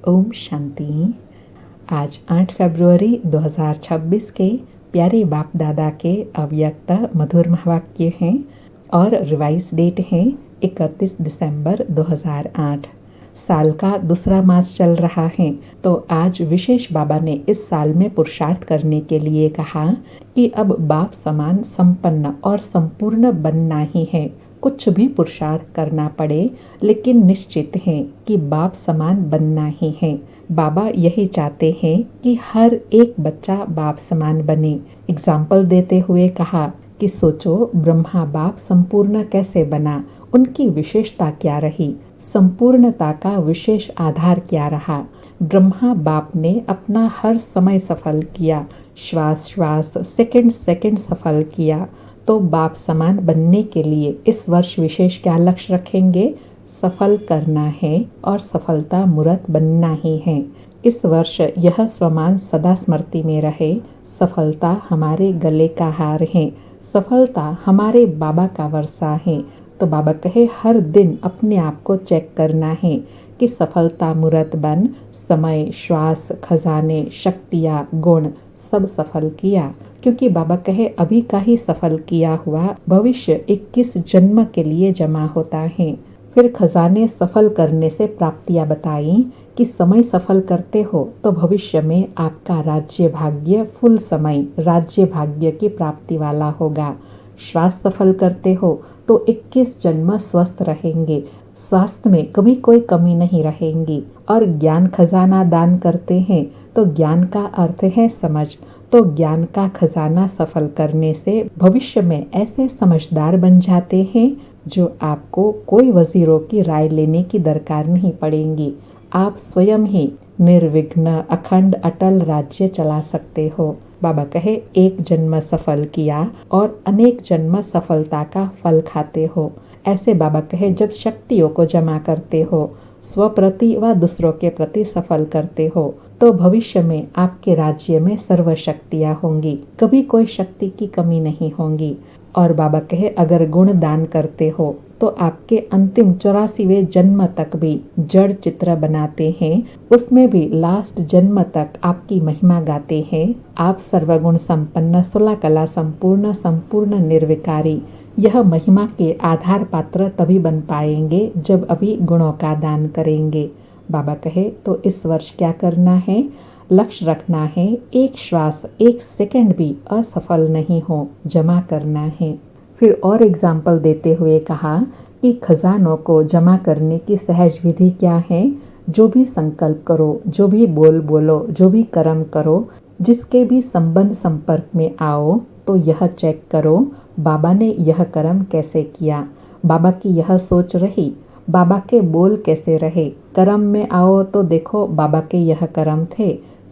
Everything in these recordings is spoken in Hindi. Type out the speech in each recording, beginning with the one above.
ओम शांति। आज 8 फरवरी 2026 के प्यारे बाप दादा के अव्यक्त मधुर महावाक्य हैं और रिवाइज डेट है 31 दिसंबर 2008। साल का दूसरा मास चल रहा है, तो आज विशेष बाबा ने इस साल में पुरुषार्थ करने के लिए कहा कि अब बाप समान संपन्न और संपूर्ण बनना ही है। कुछ भी पुरुषार्थ करना पड़े, लेकिन निश्चित है कि बाप समान बनना ही है। बाबा यही चाहते हैं कि हर एक बच्चा बाप समान बने। एग्जाम्पल देते हुए कहा कि सोचो, ब्रह्मा बाप संपूर्ण कैसे बना, उनकी विशेषता क्या रही, संपूर्णता का विशेष आधार क्या रहा। ब्रह्मा बाप ने अपना हर समय सफल किया, श्वास श्वास सेकंड सेकंड सफल किया। तो बाप समान बनने के लिए इस वर्ष विशेष क्या लक्ष्य रखेंगे? सफल करना है और सफलता मूर्त बनना ही है। इस वर्ष यह स्वमान सदा स्मृति में रहे। सफलता हमारे गले का हार है, सफलता हमारे बाबा का वर्षा है। तो बाबा कहे हर दिन अपने आप को चेक करना है कि सफलता मूर्त बन समय, श्वास, खजाने, शक्तियाँ, गुण सब सफल किया। क्योंकि बाबा कहे अभी का ही सफल किया हुआ भविष्य 21 जन्म के लिए जमा होता है। फिर खजाने सफल करने से प्राप्तियां बताई कि समय सफल करते हो तो भविष्य में आपका राज्य भाग्य फुल समय राज्य भाग्य की प्राप्ति वाला होगा। श्वास सफल करते हो तो 21 जन्म स्वस्थ रहेंगे, स्वास्थ्य में कभी कोई कमी नहीं रहेंगी। और ज्ञान खजाना दान करते हैं तो ज्ञान का अर्थ है समझ। तो ज्ञान का खजाना सफल करने से भविष्य में ऐसे समझदार बन जाते हैं जो आपको कोई वजीरों की राय लेने की दरकार नहीं पड़ेगी। आप स्वयं ही निर्विघ्न अखंड अटल राज्य चला सकते हो। बाबा कहे एक जन्म सफल किया और अनेक जन्म सफलता का फल खाते हो। ऐसे बाबा कहे जब शक्तियों को जमा करते हो, स्वप्रति व दूसरों के प्रति सफल करते हो, तो भविष्य में आपके राज्य में सर्व शक्तियाँ होंगी, कभी कोई शक्ति की कमी नहीं होगी। और बाबा कहे अगर गुण दान करते हो तो आपके अंतिम 84वें जन्म तक भी जड़ चित्र बनाते हैं, उसमें भी लास्ट जन्म तक आपकी महिमा गाते हैं। आप सर्वगुण संपन्न 16 कला संपूर्ण संपूर्ण निर्विकारी यह महिमा के आधार पात्र तभी बन पाएंगे जब अभी गुणों का दान करेंगे। बाबा कहे तो इस वर्ष क्या करना है? लक्ष्य रखना है एक श्वास एक सेकंड भी असफल नहीं हो, जमा करना है। फिर और एग्जाम्पल देते हुए कहा कि खजानों को जमा करने की सहज विधि क्या है? जो भी संकल्प करो, जो भी बोलो, जो भी कर्म करो, जिसके भी संबंध संपर्क में आओ, तो यह चेक करो बाबा ने यह कर्म कैसे किया, बाबा की यह सोच रही, बाबा के बोल कैसे रहे। कर्म में आओ तो देखो बाबा के यह कर्म थे।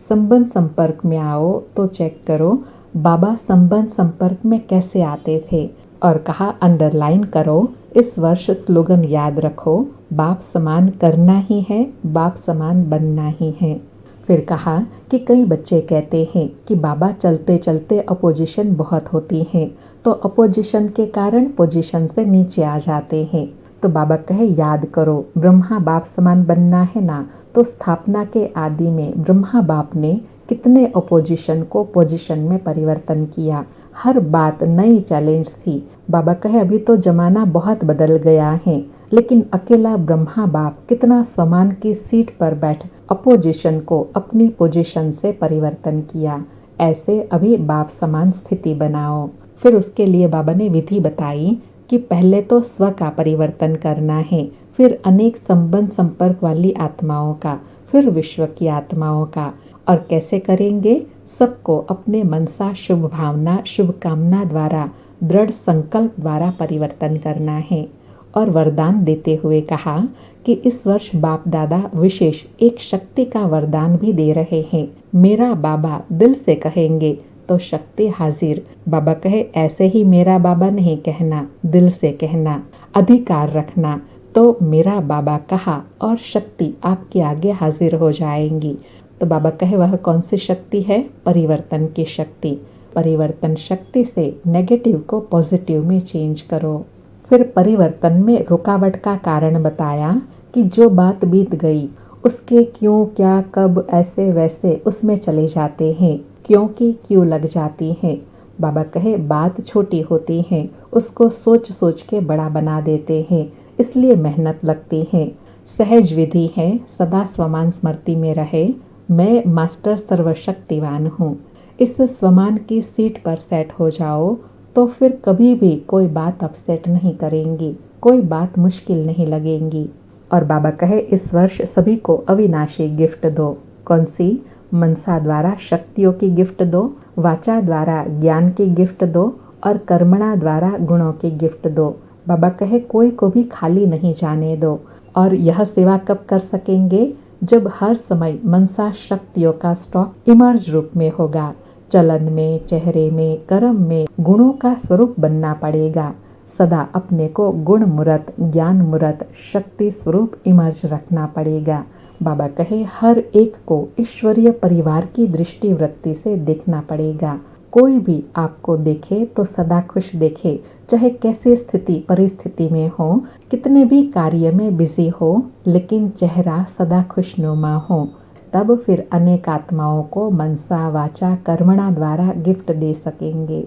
संबंध संपर्क में आओ तो चेक करो बाबा संबंध संपर्क में कैसे आते थे। और कहा अंडरलाइन करो, इस वर्ष स्लोगन याद रखो, बाप समान करना ही है, बाप समान बनना ही है। फिर कहा कि कई बच्चे कहते हैं कि बाबा चलते चलते अपोजिशन बहुत होती है, तो अपोजिशन के कारण पोजीशन से नीचे आ जाते हैं। तो बाबा कहे याद करो ब्रह्मा बाप समान बनना है ना, तो स्थापना के आदि में ब्रह्मा बाप ने कितने अपोजिशन को पोजीशन में परिवर्तन किया। हर बात नई चैलेंज थी। बाबा कहे अभी तो जमाना बहुत बदल गया है, लेकिन अकेला ब्रह्मा बाप कितना स्वमान की सीट पर बैठ अपोजिशन को अपनी पोजीशन से परिवर्तन किया। ऐसे अभी बाप समान स्थिति बनाओ। फिर उसके लिए बाबा ने विधि बताई कि पहले तो स्व का परिवर्तन करना है, फिर अनेक संबंध संपर्क वाली आत्माओं का, फिर विश्व की आत्माओं का। और कैसे करेंगे? सबको अपने मनसा शुभ भावना शुभकामना द्वारा दृढ़ संकल्प द्वारा परिवर्तन करना है। और वरदान देते हुए कहा कि इस वर्ष बाप दादा विशेष एक शक्ति का वरदान भी दे रहे हैं। मेरा बाबा दिल से कहेंगे तो शक्ति हाजिर। बाबा कहे ऐसे ही मेरा बाबा नहीं कहना, दिल से कहना, अधिकार रखना। तो मेरा बाबा कहा और शक्ति आपके आगे हाजिर हो जाएंगी। तो बाबा कहे वह कौन सी शक्ति है? परिवर्तन की शक्ति। परिवर्तन शक्ति से नेगेटिव को पॉजिटिव में चेंज करो। फिर परिवर्तन में रुकावट का कारण बताया कि जो बात बीत गई उसके क्यों क्या कब ऐसे वैसे उसमें चले जाते हैं, क्योंकि क्यों लग जाती हैं। बाबा कहे बात छोटी होती है, उसको सोच सोच के बड़ा बना देते हैं, इसलिए मेहनत लगती है। सहज विधि है, सदा स्वमान स्मृति में रहे, मैं मास्टर सर्वशक्तिवान हूँ। इस स्वमान की सीट पर सेट हो जाओ तो फिर कभी भी कोई बात अपसेट नहीं करेंगी, कोई बात मुश्किल नहीं लगेंगी। और बाबा कहे इस वर्ष सभी को अविनाशी गिफ्ट दो। कौन सी? मनसा द्वारा शक्तियों की गिफ्ट दो, वाचा द्वारा ज्ञान की गिफ्ट दो और कर्मणा द्वारा गुणों की गिफ्ट दो। बाबा कहे कोई को भी खाली नहीं जाने दो। और यह सेवा कब कर सकेंगे? जब हर समय मनसा शक्तियों का स्टॉक इमर्ज रूप में होगा। चलन में, चेहरे में, कर्म में गुणों का स्वरूप बनना पड़ेगा। सदा अपने को गुण मूर्त, ज्ञान मूर्त, शक्ति स्वरूप इमर्ज रखना पड़ेगा। बाबा कहे हर एक को ईश्वरीय परिवार की दृष्टि वृत्ति से देखना पड़ेगा। कोई भी आपको देखे तो सदा खुश देखे, चाहे कैसी स्थिति परिस्थिति में हो, कितने भी कार्य में बिजी हो, लेकिन चेहरा सदा खुशनुमा हो। तब फिर अनेक आत्माओं को मनसा वाचा कर्मणा द्वारा गिफ्ट दे सकेंगे।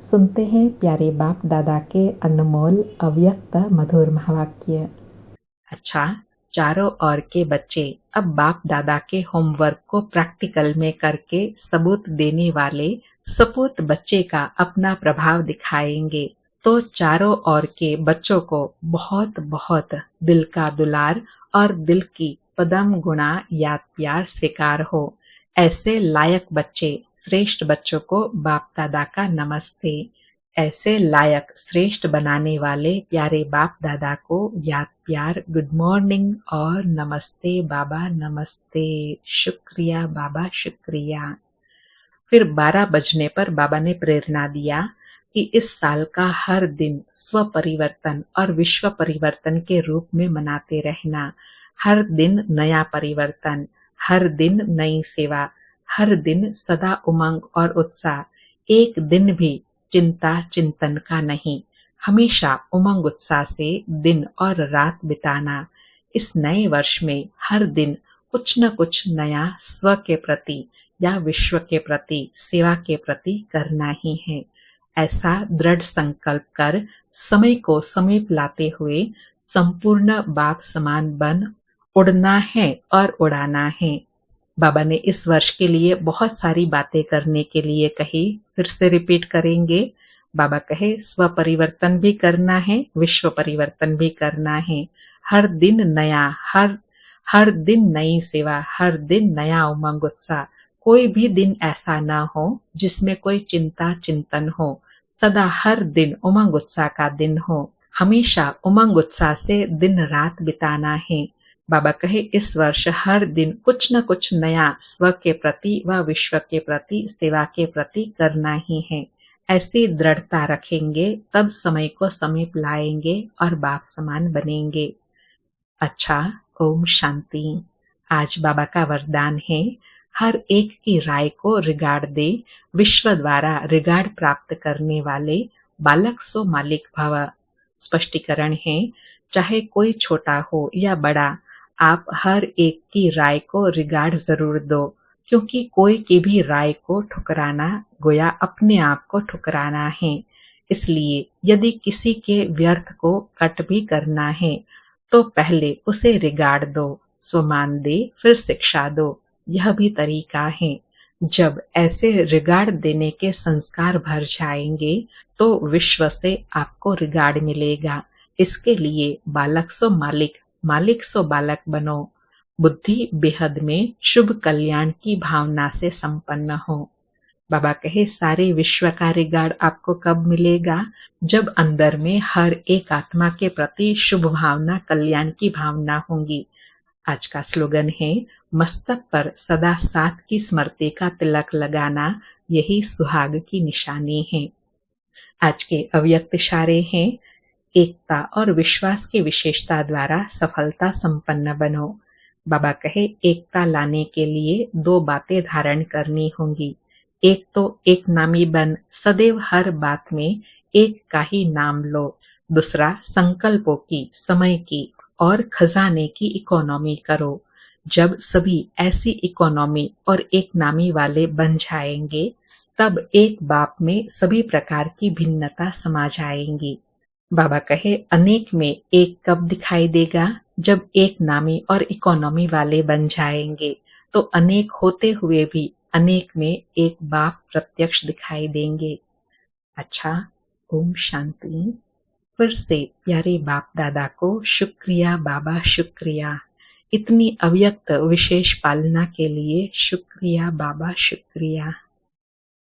सुनते हैं प्यारे बाप दादा के अनमोल अव्यक्त मधुर महावाक्य। अच्छा, चारों ओर के बच्चे अब बाप दादा के होमवर्क को प्रैक्टिकल में करके सबूत देने वाले सपूत बच्चे का अपना प्रभाव दिखाएंगे। तो चारों ओर के बच्चों को बहुत बहुत दिल का दुलार और दिल की पदम गुणा याद प्यार स्वीकार हो। ऐसे लायक बच्चे, श्रेष्ठ बच्चों को बाप दादा का नमस्ते। ऐसे लायक श्रेष्ठ बनाने वाले प्यारे बाप दादा को याद प्यार गुड मॉर्निंग और नमस्ते बाबा नमस्ते। शुक्रिया बाबा शुक्रिया। फिर 12 बजने पर बाबा ने प्रेरणा दिया कि इस साल का हर दिन स्व परिवर्तन और विश्व परिवर्तन के रूप में मनाते रहना। हर दिन नया परिवर्तन, हर दिन नई सेवा, हर दिन सदा उमंग और उत्साह। एक दिन भी चिंता चिंतन का नहीं, हमेशा उमंग उत्साह से दिन और रात बिताना। इस नए वर्ष में हर दिन कुछ न कुछ नया स्व के प्रति या विश्व के प्रति, सेवा के प्रति करना ही है। ऐसा दृढ़ संकल्प कर समय को समीप लाते हुए संपूर्ण बाप समान बन उड़ना है और उड़ाना है। बाबा ने इस वर्ष के लिए बहुत सारी बातें करने के लिए कही, फिर से रिपीट करेंगे। बाबा कहे स्व परिवर्तन भी करना है, विश्व परिवर्तन भी करना है। हर दिन नया, हर दिन नई सेवा, हर दिन नया उमंग उत्साह। कोई भी दिन ऐसा ना हो जिसमें कोई चिंता चिंतन हो। सदा हर दिन उमंग उत्साह का दिन हो। हमेशा उमंग उत्साह से दिन रात बिताना है। बाबा कहे इस वर्ष हर दिन कुछ न कुछ नया स्व के प्रति व विश्व के प्रति, सेवा के प्रति करना ही है। ऐसी दृढ़ता रखेंगे तब समय को समीप लाएंगे और बाप समान बनेंगे। अच्छा, ओम शांति। आज बाबा का वरदान है, हर एक की राय को रिगार्ड दे। विश्व द्वारा रिगार्ड प्राप्त करने वाले बालक सो मालिक भव। स्पष्टीकरण है, चाहे कोई छोटा हो या बड़ा, आप हर एक की राय को रिगार्ड जरूर दो, क्योंकि कोई की भी राय को ठुकराना गोया अपने आप को ठुकराना है। इसलिए यदि किसी के व्यर्थ को कट भी करना है तो पहले उसे रिगार्ड दो, स्वमान दे, फिर शिक्षा दो। यह भी तरीका है। जब ऐसे रिगार्ड देने के संस्कार भर जाएंगे तो विश्व से आपको रिगार्ड मिलेगा। इसके लिए बालक सो मालिक, मालिक सो बालक बनो। बुद्धि बेहद में शुभ कल्याण की भावना से संपन्न हो। बाबा कहे सारे विश्व का रिगार्ड आपको कब मिलेगा? जब अंदर में हर एक आत्मा के प्रति शुभ भावना, कल्याण की भावना होंगी। आज का स्लोगन है, मस्तक पर सदा साथ की स्मृति का तिलक लगाना, यही सुहाग की निशानी है। आज के अव्यक्त इशारे हैं, एकता और विश्वास की विशेषता द्वारा सफलता संपन्न बनो। बाबा कहे एकता लाने के लिए 2 बातें धारण करनी होंगी। एक तो एक नामी बन सदैव हर बात में एक का ही नाम लो। दूसरा संकल्पों की, समय की और खजाने की इकोनॉमी करो। जब सभी ऐसी इकोनॉमी और एक नामी वाले बन जाएंगे, तब एक बाप में सभी प्रकार की भिन्नता समा जाएंगी। बाबा कहे, अनेक में एक कब दिखाई देगा? जब एक नामी और इकोनॉमी वाले बन जाएंगे, तो अनेक होते हुए भी अनेक में एक बाप प्रत्यक्ष दिखाई देंगे। अच्छा, ओम शांति। फिर से प्यारे बाप दादा को शुक्रिया बाबा, शुक्रिया। इतनी अव्यक्त विशेष पालना के लिए शुक्रिया बाबा, शुक्रिया।